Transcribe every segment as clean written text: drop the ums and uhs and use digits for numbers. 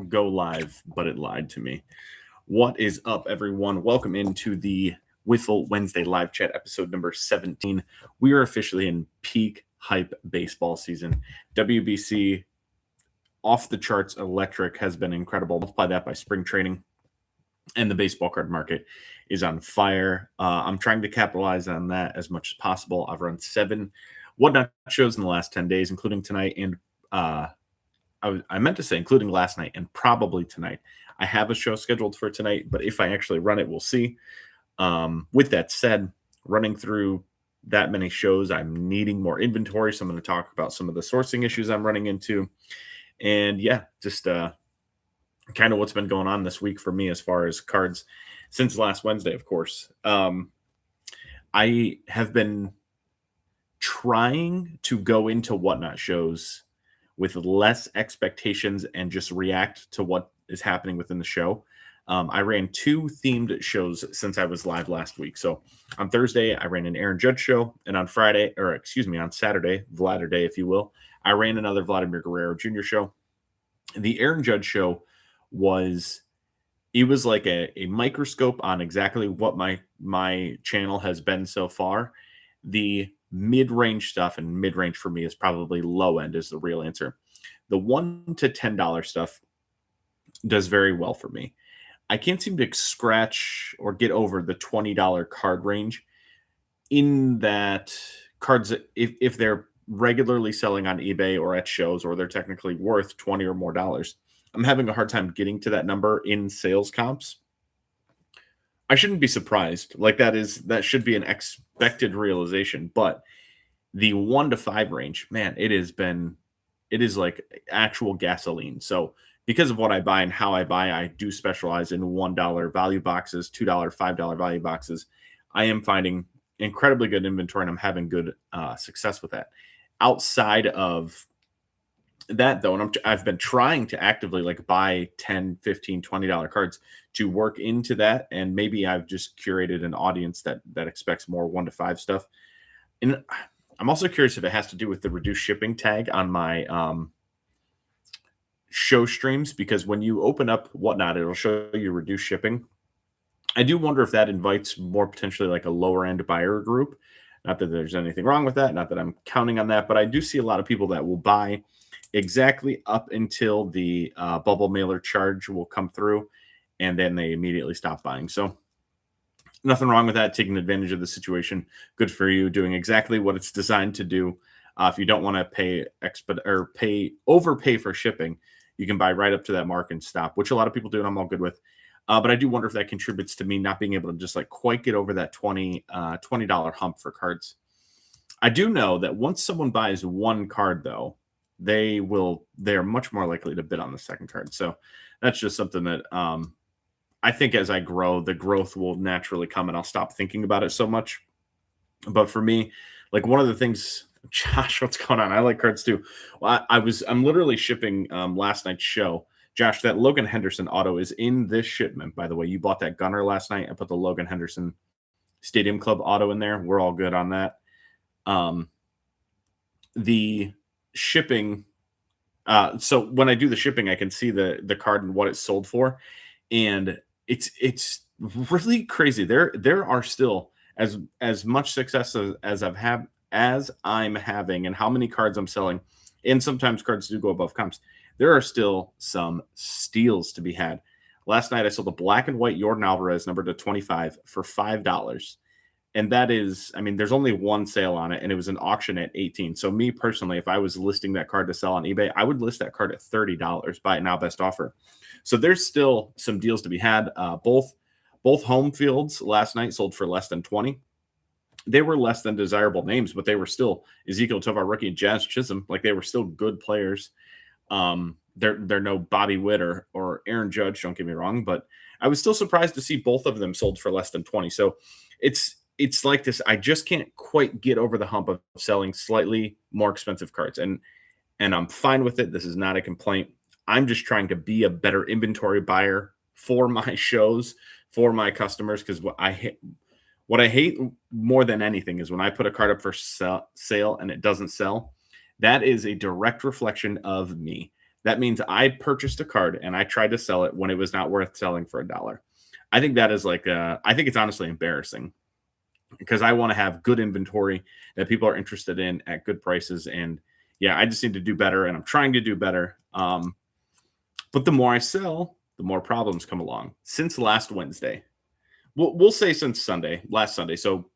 go live, but it lied to me. What is up, everyone? Welcome into the Wiffle Wednesday live chat episode number 17. We are officially in peak hype baseball season. WBC off the charts electric has been incredible. Multiply that by spring training, and the baseball card market is on fire. I'm trying to capitalize on that as much as possible. I've run 7 whatnot shows in the last 10 days, including tonight and I meant to say including last night and probably tonight. I have a show scheduled for tonight, but if I actually run it, we'll see. With that said, running through that many shows, I'm needing more inventory. So I'm going to talk about some of the sourcing issues I'm running into. And yeah, just kind of what's been going on this week for me as far as cards since last Wednesday, of course. I have been trying to go into whatnot shows with less expectations and just react to what is happening within the show. I ran 2 themed shows since I was live last week. So on Thursday, I ran an Aaron Judge show. And on Saturday, Vladder Day, if you will, I ran another Vladimir Guerrero Jr. show. The Aaron Judge show was like a microscope on exactly what my channel has been so far. The mid-range stuff, and mid-range for me is probably low end is the real answer. The $1 to $10 stuff does very well for me. I can't seem to scratch or get over the $20 card range, in that cards, if they're regularly selling on eBay or at shows, or they're technically worth $20 or more dollars, I'm having a hard time getting to that number in sales comps. I shouldn't be surprised. Like that should be an expected realization. But the 1 to 5 range, man, it is like actual gasoline. So because of what I buy and how I buy, I do specialize in $1 value boxes, $2, $5 value boxes. I am finding incredibly good inventory, and I'm having good success with that. Outside of that, though, and I've been trying to actively like buy $10, $15, $20 cards to work into that, and maybe I've just curated an audience that expects more 1 to 5 stuff. And I'm also curious if it has to do with the reduced shipping tag on my show streams, because when you open up whatnot, it'll show you reduced shipping. I do wonder if that invites more potentially like a lower end buyer group. Not that there's anything wrong with that, not that I'm counting on that, but I do see a lot of people that will buy exactly up until the bubble mailer charge will come through, and then they immediately stop buying. So nothing wrong with that, taking advantage of the situation. Good for you, doing exactly what it's designed to do. If you don't want to overpay for shipping, you can buy right up to that mark and stop, which a lot of people do, and I'm all good with. But I do wonder if that contributes to me not being able to just like quite get over that $20 hump for cards. I do know that once someone buys 1 card, though, they're much more likely to bid on the second card. So that's just something that I think as I grow, the growth will naturally come, and I'll stop thinking about it so much. But for me, like one of the things, Josh, what's going on? I like cards too. Well, I'm literally shipping last night's show. Josh, that Logan Henderson auto is in this shipment, by the way. You bought that Gunner last night. I put the Logan Henderson Stadium Club auto in there. We're all good on that. The shipping, so when I do the shipping, I can see the card and what it's sold for, and it's really crazy. There are still as much success as I'm having, and how many cards I'm selling, and sometimes cards do go above comps. There are still some steals to be had. Last night I sold a black and white Yordan Alvarez number to 25 for $5. And that is, I mean, there's only one sale on it, and it was an auction at 18. So me personally, if I was listing that card to sell on eBay, I would list that card at $30, buy it now, best offer. So there's still some deals to be had. Both home fields last night sold for less than 20. They were less than desirable names, but they were still Ezekiel Tovar rookie, Jazz Chisholm. Like, they were still good players. They're no Bobby Witt or Aaron Judge, don't get me wrong, but I was still surprised to see both of them sold for less than 20. So it's like this. I just can't quite get over the hump of selling slightly more expensive cards, and I'm fine with it. This is not a complaint. I'm just trying to be a better inventory buyer for my shows, for my customers, because what I hate more than anything is when I put a card up for sale and it doesn't sell. That is a direct reflection of me. that means I purchased a card and I tried to sell it when it was not worth selling for $1. I think that is I think it's honestly embarrassing because I want to have good inventory that people are interested in at good prices. And yeah, I just need to do better, and I'm trying to do better. But the more I sell, the more problems come along. Since last Wednesday, we'll say since last Sunday, so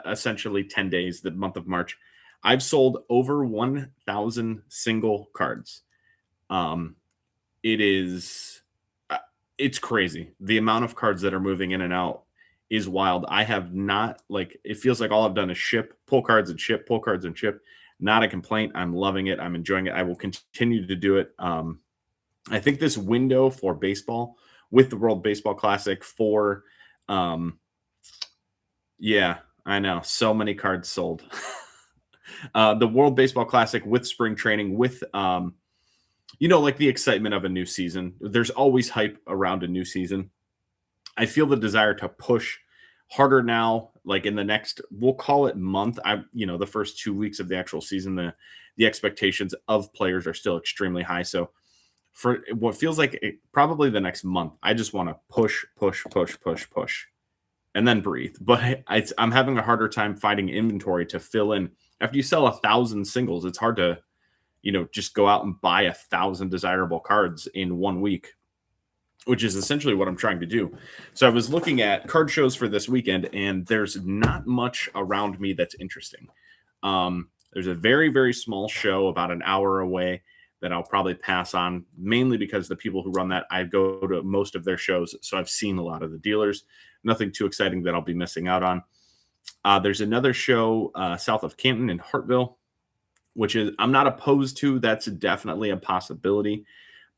essentially 10 days, the month of March, I've sold over 1,000 single cards. Um, it is, it's crazy. The amount of cards that are moving in and out is wild. I have not, like, it feels like all I've done is pull cards and ship, pull cards and ship. Not a complaint. I'm loving it. I'm enjoying it. I will continue to do it. I think this window for baseball with the World Baseball Classic um, yeah, I know. So many cards sold. The World Baseball Classic with spring training, with like the excitement of a new season. There's always hype around a new season. I feel the desire to push harder now, like in the next, we'll call it month. The first 2 weeks of the actual season, the expectations of players are still extremely high. So for what feels like probably the next month, I just want to push, push, push, push, push, and then breathe. But I'm having a harder time finding inventory to fill in. After you sell 1,000 singles, it's hard to, just go out and buy 1,000 desirable cards in 1 week, which is essentially what I'm trying to do. So I was looking at card shows for this weekend, and there's not much around me that's interesting. There's a very, very small show about an hour away that I'll probably pass on, mainly because the people who run that, I go to most of their shows, so I've seen a lot of the dealers. Nothing too exciting that I'll be missing out on. There's another show south of Canton in Hartville, which is I'm not opposed to. That's definitely a possibility,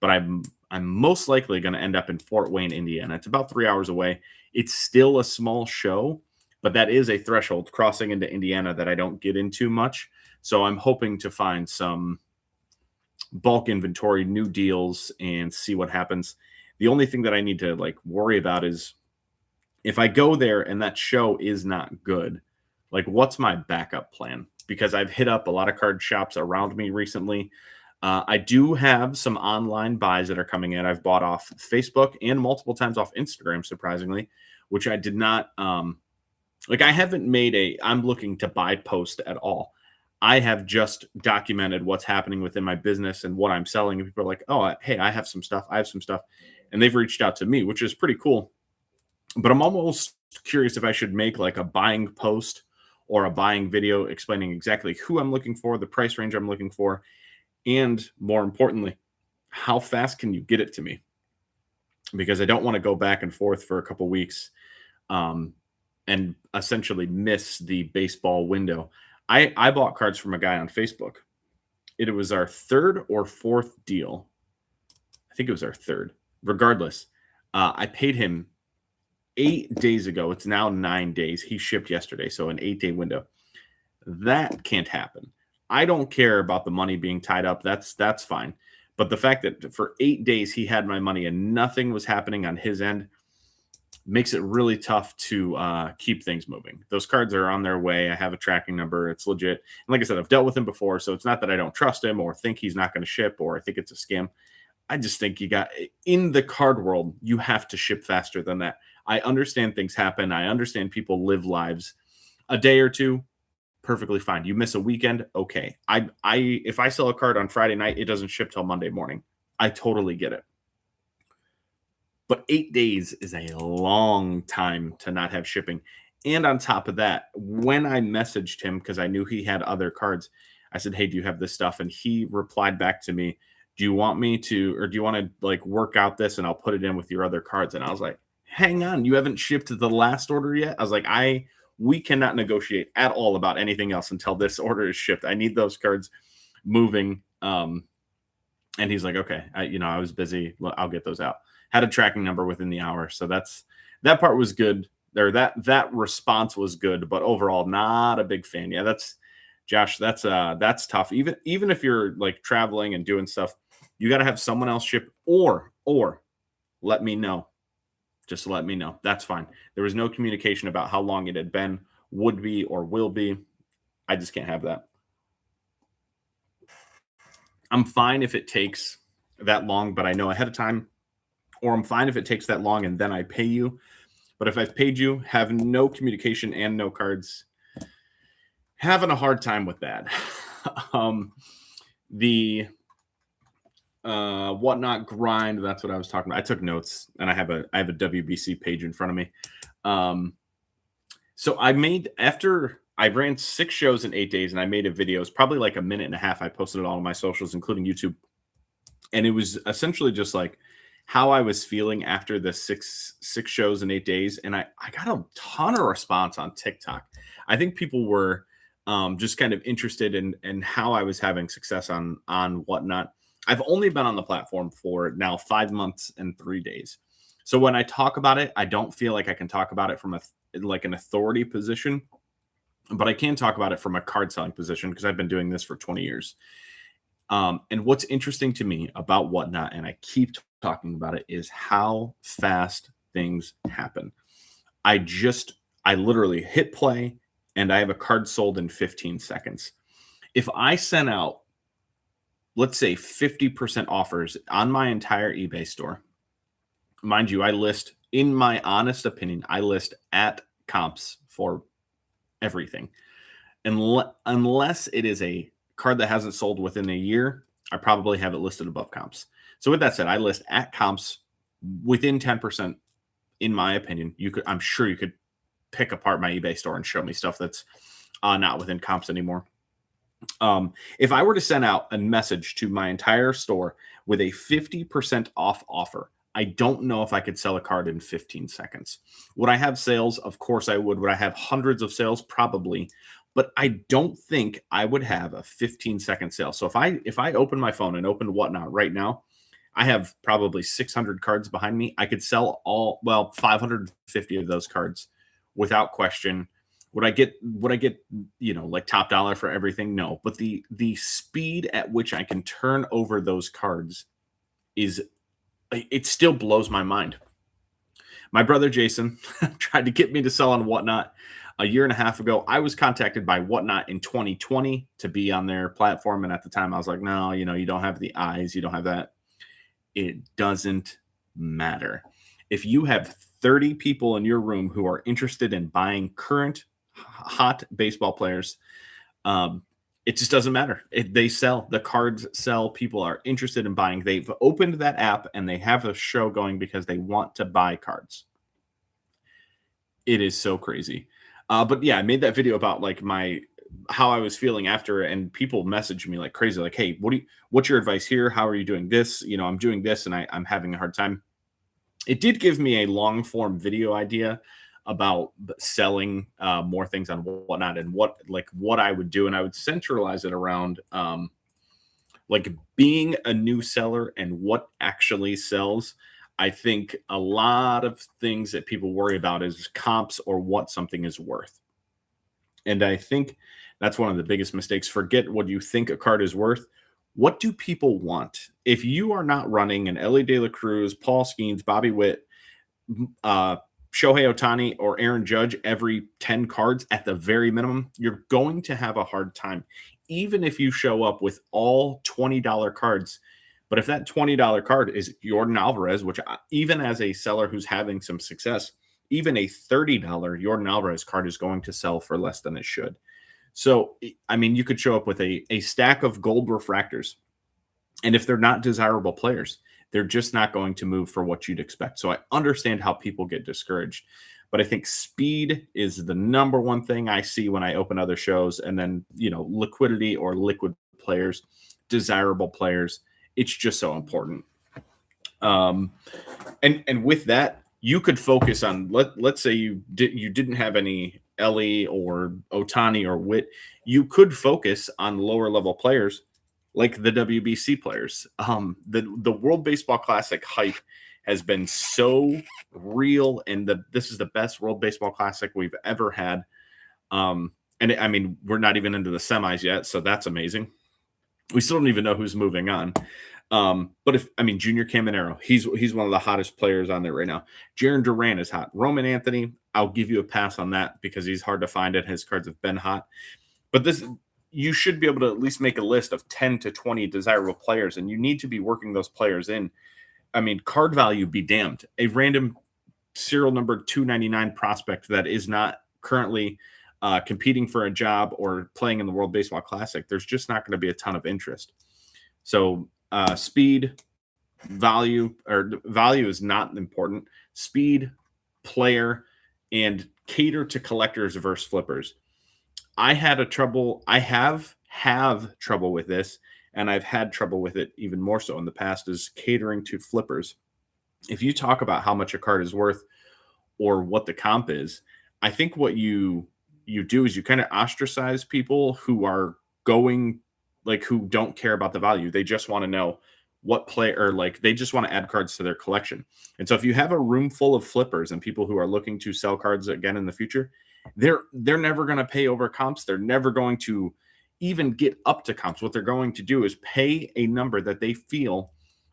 but I'm most likely going to end up in Fort Wayne, Indiana. It's about 3 hours away. It's still a small show, but that is a threshold crossing into Indiana that I don't get into much. So I'm hoping to find some bulk inventory, new deals, and see what happens. The only thing that I need to worry about is if I go there and that show is not good, what's my backup plan? Because I've hit up a lot of card shops around me recently. I do have some online buys that are coming in. I've bought off Facebook and multiple times off Instagram, surprisingly, which I did not I haven't made I'm looking to buy post at all. I have just documented what's happening within my business and what I'm selling. And people are like, oh, hey, I have some stuff. And they've reached out to me, which is pretty cool. But I'm almost curious if I should make a buying post or a buying video explaining exactly who I'm looking for, the price range I'm looking for, and more importantly, how fast can you get it to me? Because I don't want to go back and forth for a couple weeks and essentially miss the baseball window. I bought cards from a guy on Facebook. It was our third or fourth deal. I think it was our third. Regardless, I paid him 8 days ago. It's now 9 days. He shipped yesterday, so an 8-day window. That can't happen. I don't care about the money being tied up. That's fine. But the fact that for 8 days he had my money and nothing was happening on his end makes it really tough to keep things moving. Those cards are on their way. I have a tracking number. It's legit. And like I said, I've dealt with him before, so it's not that I don't trust him or think he's not going to ship or I think it's a scam. I just think in the card world, you have to ship faster than that. I understand things happen. I understand people live lives. A day or two, perfectly fine. You miss a weekend, okay. If I sell a card on Friday night, it doesn't ship till Monday morning. I totally get it. But 8 days is a long time to not have shipping. And on top of that, when I messaged him, because I knew he had other cards, I said, hey, do you have this stuff? And he replied back to me, do you want to work out this and I'll put it in with your other cards? And I was like, hang on, you haven't shipped the last order yet? I was like, we cannot negotiate at all about anything else until this order is shipped. I need those cards moving. And he's like, okay, I was busy. I'll get those out. Had a tracking number within the hour. So that part was good. That response was good, but overall not a big fan. Yeah, Josh, that's tough. Even if you're traveling and doing stuff, you got to have someone else ship or let me know. Just let me know. That's fine. There was no communication about how long it had been, would be, or will be. I just can't have that. I'm fine if it takes that long, but I know ahead of time, or I'm fine if it takes that long and then I pay you. But if I've paid you, have no communication and no cards, having a hard time with that. The whatnot grind, that's what I was talking about. I took notes and I have a WBC page in front of me. So after I ran 6 shows in 8 days and I made a video. It's probably like a minute and a half. I posted it all on my socials, including YouTube. And it was essentially just like how I was feeling after the six shows in 8 days. And I got a ton of response on TikTok. I think people were just kind of interested in how I was having success on whatnot. I've only been on the platform for now 5 months and 3 days. So when I talk about it, I don't feel like I can talk about it from an authority position, but I can talk about it from a card selling position because I've been doing this for 20 years. And what's interesting to me about whatnot, and I keep talking about it, is how fast things happen. I literally hit play and I have a card sold in 15 seconds. If I sent out, let's say 50% offers on my entire eBay store, mind you, in my honest opinion, I list at comps for everything. Unless it is a card that hasn't sold within a year, I probably have it listed above comps. So with that said, I list at comps within 10%. In my opinion, I'm sure you could pick apart my eBay store and show me stuff that's not within comps anymore. If I were to send out a message to my entire store with a 50% off offer, I don't know if I could sell a card in 15 seconds. Would I have sales? Of course I would. Would I have hundreds of sales? Probably. But I don't think I would have a 15-second sale. So if I open my phone and open whatnot right now, I have probably 600 cards behind me. I could sell 550 of those cards without question. Would I get like top dollar for everything? No. But the speed at which I can turn over those cards it still blows my mind. My brother Jason tried to get me to sell on whatnot a year and a half ago. I was contacted by whatnot in 2020 to be on their platform. And at the time I was like, no, you don't have the eyes. You don't have that. It doesn't matter. If you have 30 people in your room who are interested in buying current hot baseball players, it just doesn't matter. They sell. The cards sell. People are interested in buying. They've opened that app and they have a show going because they want to buy cards. It is so crazy. But yeah, I made that video about like how I was feeling after, and people messaged me like crazy, like, hey, what's your advice here? How are you doing this? I'm doing this and I'm having a hard time. It did give me a long form video idea about selling more things on whatnot and what I would do. And I would centralize it around like being a new seller and what actually sells. I think a lot of things that people worry about is comps or what something is worth. And I think that's one of the biggest mistakes. Forget what you think a card is worth. What do people want? If you are not running an Ellie De La Cruz, Paul Skeens, Bobby Witt, Shohei Ohtani, or Aaron Judge every 10 cards at the very minimum, you're going to have a hard time. Even if you show up with all $20 cards, but if that $20 card is Yordan Alvarez, which even as a seller who's having some success, even a $30 Yordan Alvarez card is going to sell for less than it should. So, I mean, you could show up with a stack of gold refractors, and if they're not desirable players, they're just not going to move for what you'd expect. So I understand how people get discouraged, but I think speed is the number one thing I see when I open other shows. And then, liquidity or liquid players, desirable players. It's just so important. And with that, you could focus on, let's say you didn't have any Ellie or Ohtani or Witt. You could focus on lower level players like the WBC players. The World Baseball Classic hype has been so real, and this is the best World Baseball Classic we've ever had. I mean, we're not even into the semis yet, so that's amazing. We still don't even know who's moving on. But Junior Caminero, he's one of the hottest players on there right now. Jarren Duran is hot. Roman Anthony, I'll give you a pass on that because he's hard to find and his cards have been hot. But you should be able to at least make a list of 10 to 20 desirable players, and you need to be working those players in. I mean, card value be damned. A random serial number 299 prospect that is not currently competing for a job or playing in the World Baseball Classic, there's just not going to be a ton of interest. So speed, value is not important. Speed, player, and cater to collectors versus flippers. I have trouble with this, and I've had trouble with it even more so in the past, is catering to flippers. If you talk about how much a card is worth or what the comp is, I think what you do is you kind of ostracize people who are going, like, who don't care about the value. They just want to know what player, like, they just want to add cards to their collection. And so if you have a room full of flippers and people who are looking to sell cards again in the future, they're never going to pay over comps. They're never going to even get up to comps. What they're going to do is pay a number that they feel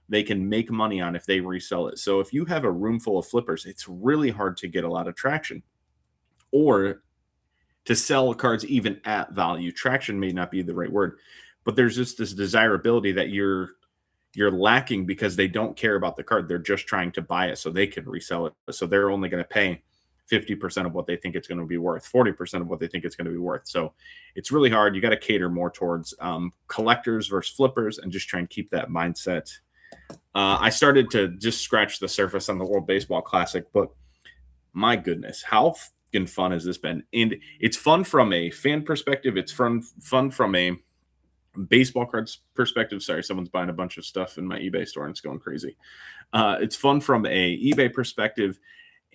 they can make money on if they resell it. So if you have a room full of flippers, it's really hard to get a lot of traction or to sell cards even at value. Traction may not be the right word, but there's just this desirability that you're lacking because they don't care about the card. They're just trying to buy it so they can resell it. So they're only going to pay 50% of what they think it's going to be worth, 40% of what they think it's going to be worth. So it's really hard. You got to cater more towards collectors versus flippers and just try and keep that mindset. I started to just scratch the surface on the World Baseball Classic, but my goodness, how fucking fun has this been? And it's fun from a fan perspective. It's fun from a baseball cards perspective. Sorry, someone's buying a bunch of stuff in my eBay store and it's going crazy. It's fun from a eBay perspective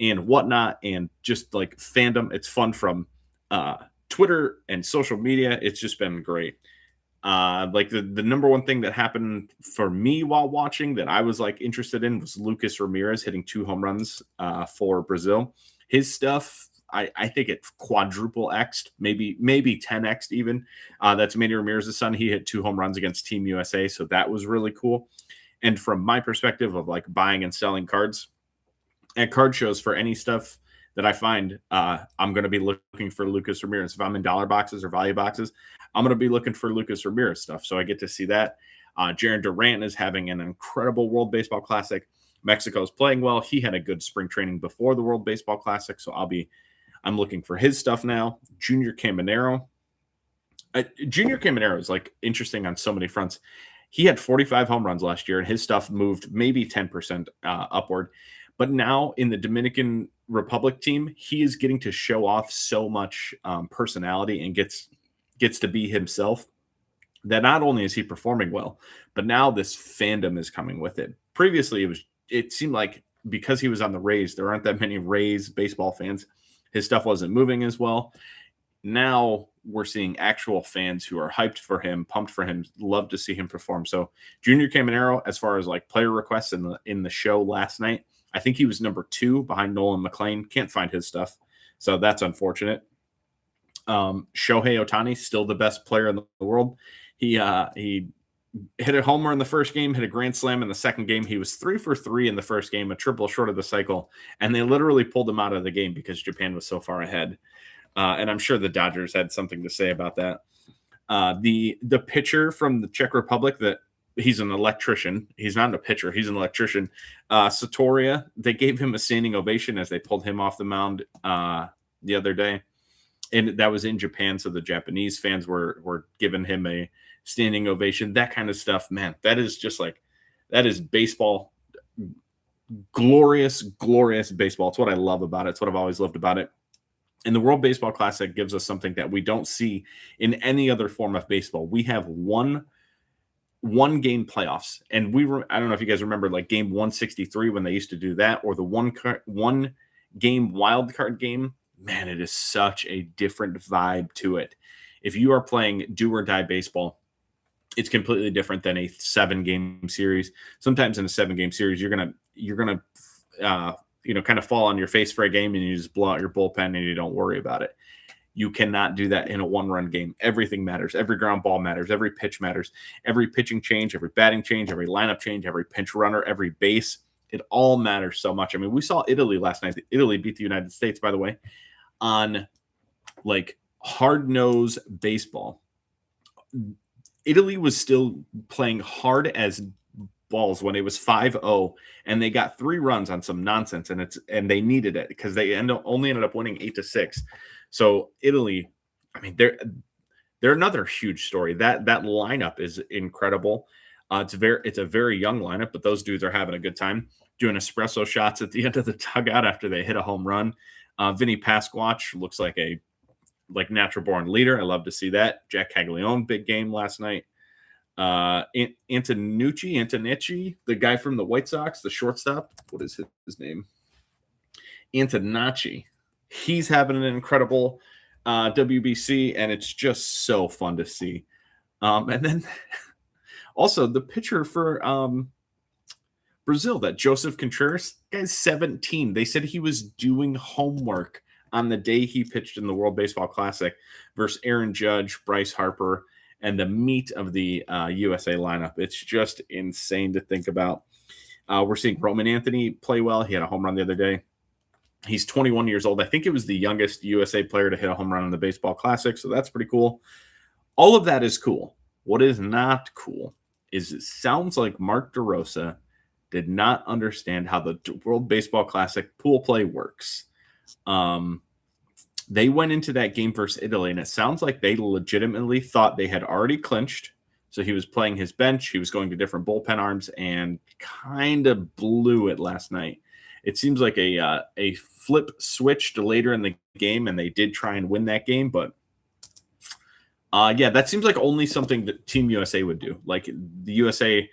and whatnot, and just like fandom. It's fun from Twitter and social media. It's just been great. Like the number one thing that happened for me while watching that I was like interested in was Lucas Ramirez hitting 2 home runs for Brazil. His stuff, I think it quadruple X'd, maybe 10X'd even. That's Manny Ramirez's son. He hit 2 home runs against Team USA, so that was really cool. And from my perspective of like buying and selling cards at card shows, for any stuff that I find, I'm going to be looking for Lucas Ramirez. If I'm in dollar boxes or value boxes, I'm going to be looking for Lucas Ramirez stuff. So I get to see that. Jaron Durant is having an incredible World Baseball Classic. Mexico's playing well. He had a good spring training before the World Baseball Classic. So I'm looking for his stuff now. Junior Caminero is like interesting on so many fronts. He had 45 home runs last year and his stuff moved maybe 10% upward. But now in the Dominican Republic team, he is getting to show off so much personality and gets to be himself, that not only is he performing well, but now this fandom is coming with it. Previously, it seemed like because he was on the Rays, there aren't that many Rays baseball fans. His stuff wasn't moving as well. Now we're seeing actual fans who are hyped for him, pumped for him, love to see him perform. So Junior Caminero, as far as like player requests in the show last night, I think he was number 2 behind Nolan McLean. Can't find his stuff, so that's unfortunate. Shohei Ohtani, still the best player in the world. He hit a homer in the first game, hit a grand slam in the second game. He was 3 for 3 in the first game, a triple short of the cycle, and they literally pulled him out of the game because Japan was so far ahead. And I'm sure the Dodgers had something to say about that. The pitcher from the Czech Republic, that he's an electrician. He's not a pitcher. He's an electrician. Satoria, they gave him a standing ovation as they pulled him off the mound the other day. And that was in Japan, so the Japanese fans were giving him a standing ovation. That kind of stuff, man, that is baseball. Glorious, glorious baseball. It's what I love about it. It's what I've always loved about it. And the World Baseball Classic gives us something that we don't see in any other form of baseball. We have one game playoffs, and I don't know if you guys remember like game 163 when they used to do that, or the one game wild card game. Man, it is such a different vibe to it. If you are playing do or die baseball, it's completely different than a 7-game series. Sometimes in a 7-game series, you're gonna kind of fall on your face for a game and you just blow out your bullpen and you don't worry about it. You cannot do that in a 1-run game. Everything matters. Every ground ball matters. Every pitch matters. Every pitching change, every batting change, every lineup change, every pinch runner, every base. It all matters so much. I mean, we saw Italy last night. Italy beat the United States, by the way, on like hard-nosed baseball. Italy was still playing hard as balls when it was 5-0, and they got 3 runs on some nonsense, and they needed it because they only ended up winning 8-6. So Italy, I mean, they're another huge story. That lineup is incredible. It's a very young lineup, but those dudes are having a good time doing espresso shots at the end of the dugout after they hit a home run. Vinny Pasquatch looks like a natural born leader. I love to see that. Jack Caglione, big game last night. Antonucci, the guy from the White Sox, the shortstop. What is his name? Antonacci. He's having an incredible WBC, and it's just so fun to see. And then also the pitcher for Brazil, that Joseph Contreras, guy's 17. They said he was doing homework on the day he pitched in the World Baseball Classic versus Aaron Judge, Bryce Harper, and the meat of the USA lineup. It's just insane to think about. We're seeing Roman Anthony play well. He had a home run the other day. He's 21 years old. I think it was the youngest USA player to hit a home run in the Baseball Classic, so that's pretty cool. All of that is cool. What is not cool is it sounds like Mark DeRosa did not understand how the World Baseball Classic pool play works. They went into that game versus Italy, and it sounds like they legitimately thought they had already clinched. So he was playing his bench. He was going to different bullpen arms and kind of blew it last night. It seems like a flip switched later in the game, and they did try and win that game. But, yeah, that seems like only something that Team USA would do. Like the USA,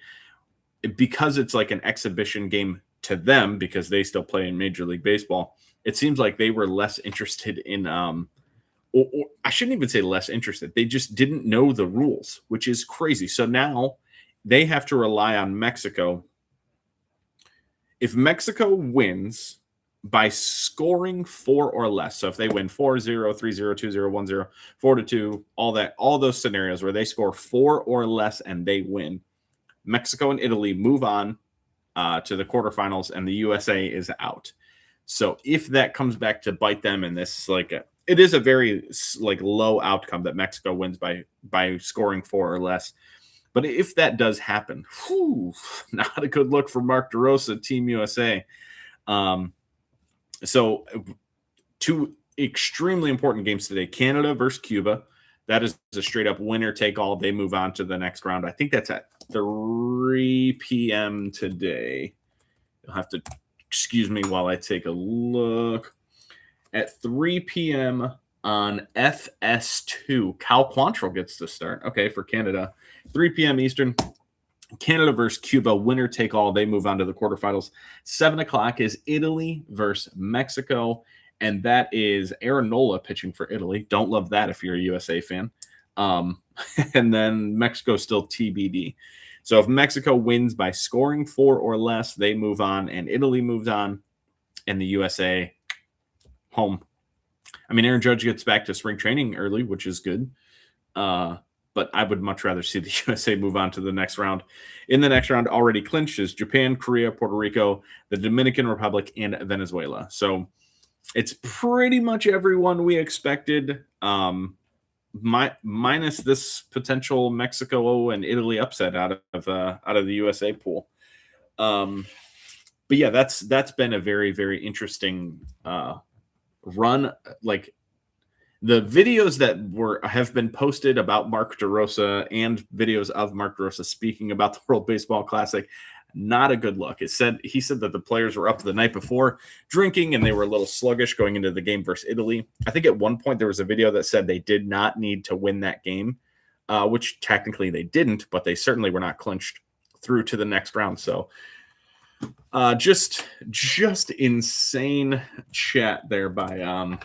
because it's like an exhibition game to them, because they still play in Major League Baseball, it seems like they were less interested in or I shouldn't even say less interested. They just didn't know the rules, which is crazy. So now they have to rely on Mexico. If Mexico wins by scoring 4 or less, so if they win 4-0, 3-0, 2-0, 1-0, 4-2, all those scenarios where they score 4 or less and they win, Mexico and Italy move on to the quarterfinals, and the USA is out. So if that comes back to bite them in this, it is a very low outcome that Mexico wins by scoring 4 or less. But if that does happen, not a good look for Mark DeRosa, Team USA. So 2 extremely important games today: Canada versus Cuba. That is a straight up winner take all. They move on to the next round. I think that's at 3 p.m. today. You'll have to excuse me while I take a look. At 3 p.m. on FS2, Cal Quantrill gets to start. Okay, for Canada. 3 p.m. Eastern. Canada versus Cuba, winner take all. They move on to the quarterfinals. 7 o'clock is Italy versus Mexico, and that is Aaron Nola pitching for Italy. Don't love that if you're a USA fan. And then Mexico still TBD. So if Mexico wins by scoring 4 or less, they move on, and Italy moves on, and the USA home. I mean, Aaron Judge gets back to spring training early, which is good. But I would much rather see the USA move on to the next round. In the next round, already clinched is Japan, Korea, Puerto Rico, the Dominican Republic, and Venezuela. So it's pretty much everyone we expected. Minus this potential Mexico and Italy upset out of the USA pool. But yeah, that's been a very, very interesting run. Like the videos that have been posted about Mark DeRosa and videos of Mark DeRosa speaking about the World Baseball Classic, not a good look. He said that the players were up the night before drinking and they were a little sluggish going into the game versus Italy. I think at one point there was a video that said they did not need to win that game, which technically they didn't, but they certainly were not clinched through to the next round. So just insane chat there by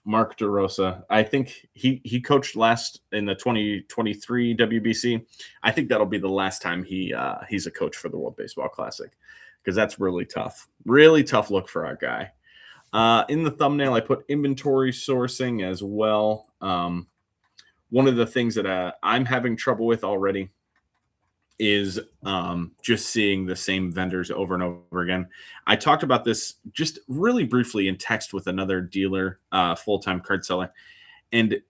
Mark DeRosa. I think he coached last in the 2023 WBC. I think that'll be the last time he's a coach for the World Baseball Classic, because that's really tough look for our guy. In the thumbnail, I put inventory sourcing as well. One of the things that I'm having trouble with already is just seeing the same vendors over and over again. I talked about this just really briefly in text with another dealer, full-time card seller, and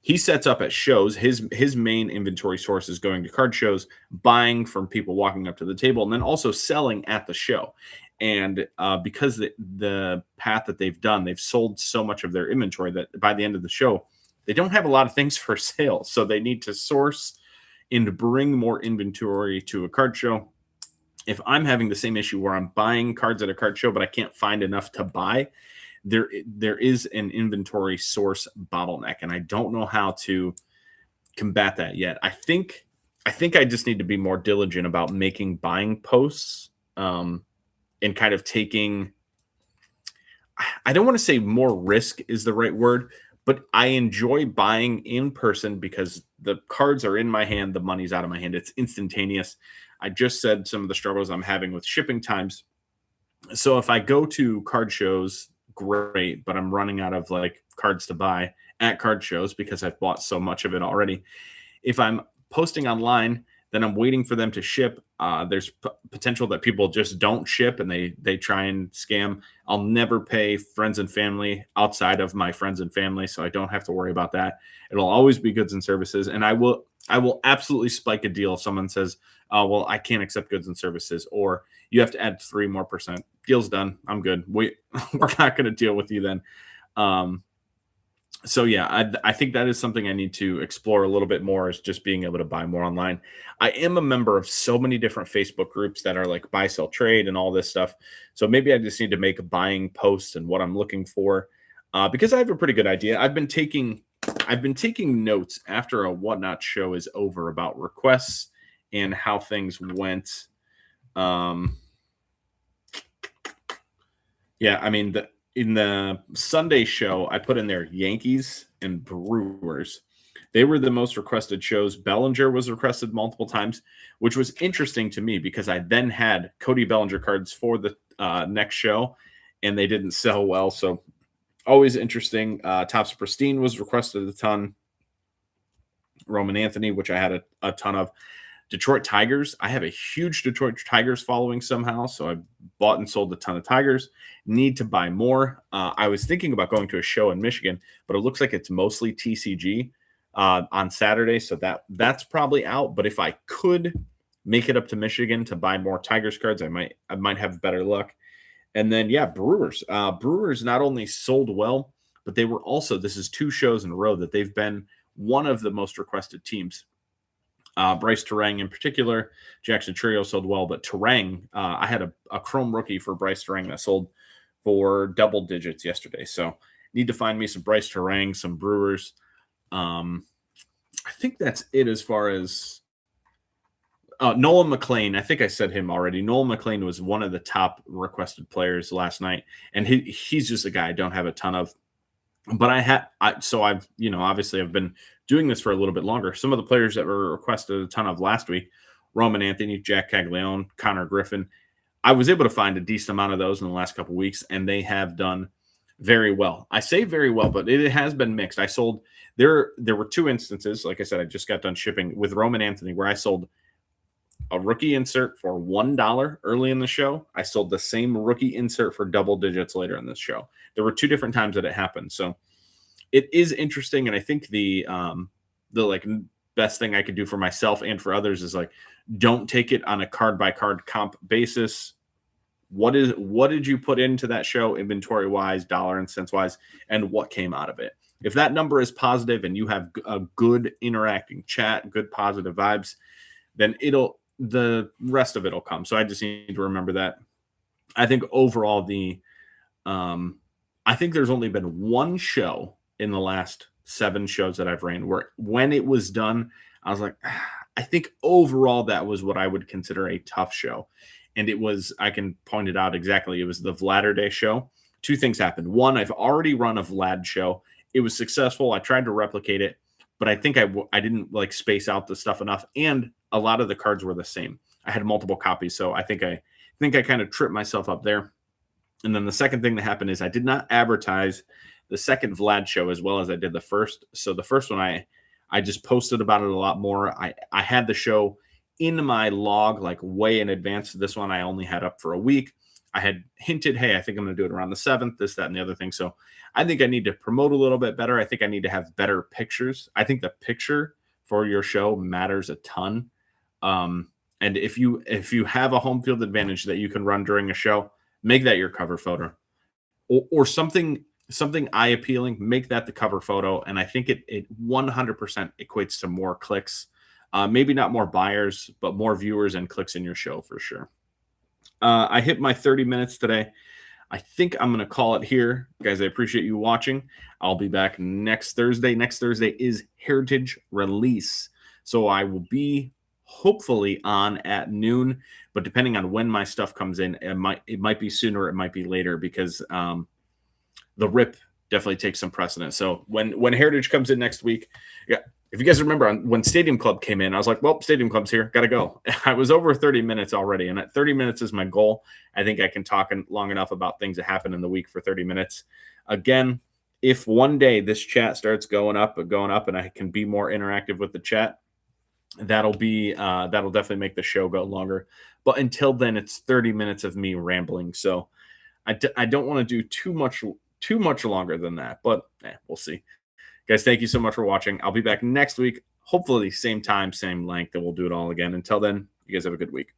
he sets up at shows. His main inventory source is going to card shows, buying from people walking up to the table, and then also selling at the show. And because the path that they've done, they've sold so much of their inventory that by the end of the show, they don't have a lot of things for sale. So they need to source and bring more inventory to a card show. If I'm having the same issue where I'm buying cards at a card show, but I can't find enough to buy, there is an inventory source bottleneck, and I don't know how to combat that yet. I think I just need to be more diligent about making buying posts, and kind of taking, I don't want to say more risk is the right word, but I enjoy buying in person because the cards are in my hand, the money's out of my hand. It's instantaneous. I just said some of the struggles I'm having with shipping times. So if I go to card shows, great, but I'm running out of like cards to buy at card shows because I've bought so much of it already. If I'm posting online, then I'm waiting for them to ship. There's potential that people just don't ship and they try and scam. I'll never pay friends and family outside of my friends and family, so I don't have to worry about that. It'll always be goods and services, and I will absolutely spike a deal if someone says, well, I can't accept goods and services, or you have to add 3% more. Deal's done. I'm good. We're not going to deal with you then. So yeah, I think that is something I need to explore a little bit more, is just being able to buy more online. I am a member of so many different Facebook groups that are like buy, sell, trade and all this stuff. So maybe I just need to make a buying post and what I'm looking for, because I have a pretty good idea. I've been taking notes after a Whatnot show is over about requests and how things went. Yeah, I mean, in the Sunday show, I put in there Yankees and Brewers. They were the most requested shows. Bellinger was requested multiple times, which was interesting to me because I then had Cody Bellinger cards for the next show, and they didn't sell well. So always interesting. Topps Pristine was requested a ton. Roman Anthony, which I had a ton of. Detroit Tigers. I have a huge Detroit Tigers following somehow, so I bought and sold a ton of Tigers. Need to buy more. I was thinking about going to a show in Michigan, but it looks like it's mostly TCG on Saturday, so that's probably out. But if I could make it up to Michigan to buy more Tigers cards, I might have better luck. And then yeah, Brewers. Brewers not only sold well, but they were also, this is 2 shows in a row that they've been one of the most requested teams. Bryce Terang in particular. Jackson Trio sold well, but Terang, I had a Chrome rookie for Bryce Terang that sold for double digits yesterday. So need to find me some Bryce Terang, some Brewers. I think that's it as far as Nolan McLean. I think I said him already. Nolan McLean was one of the top requested players last night, and he's just a guy I don't have a ton of. But I've obviously I've been doing this for a little bit longer. Some of the players that were requested a ton of last week, Roman Anthony, Jack Caglione, Connor Griffin, I was able to find a decent amount of those in the last couple of weeks, and they have done very well. I say very well, but it has been mixed. I sold, there were 2 instances, like I said, I just got done shipping with Roman Anthony, where I sold a rookie insert for $1 early in the show. I sold the same rookie insert for double digits later in this show. There were 2 different times that it happened. So it is interesting. And I think the like best thing I could do for myself and for others is like, don't take it on a card by card comp basis. What did you put into that show inventory wise, dollar and cents wise, and what came out of it? If that number is positive and you have a good interacting chat, good positive vibes, then the rest of it will come. So I just need to remember that. I think overall I think there's only been 1 show in the last 7 shows that I've ran where when it was done, I was like, I think overall that was what I would consider a tough show. And it was, I can point it out exactly. It was the Vladder Day show. 2 things happened. 1, I've already run a Vlad show. It was successful. I tried to replicate it, but I think I didn't like space out the stuff enough. And a lot of the cards were the same. I had multiple copies. So I think I kind of tripped myself up there. And then the second thing that happened is I did not advertise the second Vlad show as well as I did the first. So the first one, I just posted about it a lot more. I had the show in my log like way in advance. This one I only had up for a week. I had hinted, hey, I think I'm going to do it around the 7th, this, that, and the other thing. So I think I need to promote a little bit better. I think I need to have better pictures. I think the picture for your show matters a ton. And if you have a home field advantage that you can run during a show, make that your cover photo, or something eye appealing. Make that the cover photo, and I think it 100% equates to more clicks. Maybe not more buyers, but more viewers and clicks in your show for sure. I hit my 30 minutes today. I think I'm going to call it here. Guys, I appreciate you watching. I'll be back next Thursday. Next Thursday is Heritage Release. So I will be hopefully on at noon, but depending on when my stuff comes in, it might be sooner, it might be later, because the rip definitely takes some precedence. So when Heritage comes in next week, yeah, if you guys remember when Stadium Club came in, I was like, well, Stadium Club's here, gotta go. I was over 30 minutes already, and at 30 minutes is my goal. I think I can talk long enough about things that happen in the week for 30 minutes. Again, if one day this chat starts going up, and I can be more interactive with the chat, that'll definitely make the show go longer. But until then, it's 30 minutes of me rambling. So I don't want to do too much longer than that, but we'll see. Guys, thank you so much for watching. I'll be back next week, hopefully same time, same length, and we'll do it all again. Until then, you guys have a good week.